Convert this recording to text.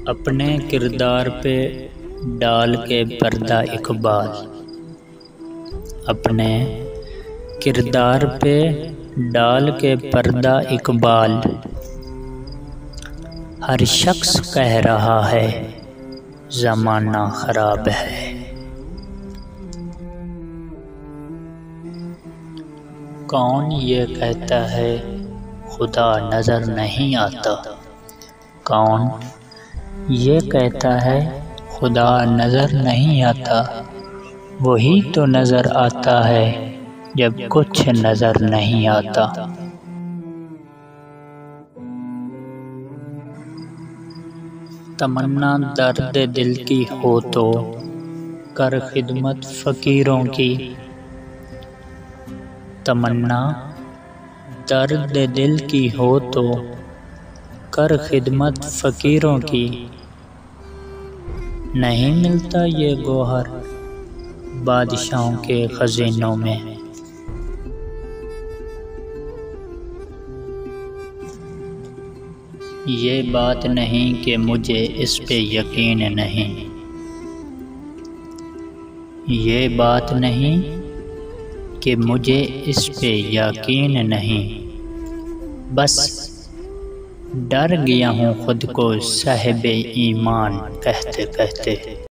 अपने किरदार पे डाल के पर्दा इकबाल, अपने किरदार पे डाल के पर्दा इकबाल। हर शख्स कह रहा है ज़माना ख़राब है। कौन ये कहता है खुदा नज़र नहीं आता? कौन ये कहता है खुदा नज़र नहीं आता? वही तो नज़र आता है जब कुछ नज़र नहीं आता। तमन्ना दर्द दिल की हो तो कर खिदमत फ़कीरों की। तमन्ना दर्द दिल की हो तो कर खिदमत फ़कीरों की। नहीं मिलता ये गौहर बादशाहों के ख़ज़ीनों में। ये बात नहीं कि मुझे इस पे यकीन नहीं, ये बात नहीं कि मुझे इस पे यकीन नहीं। बस डर गया हूँ खुद को साहिब ईमान कहते कहते।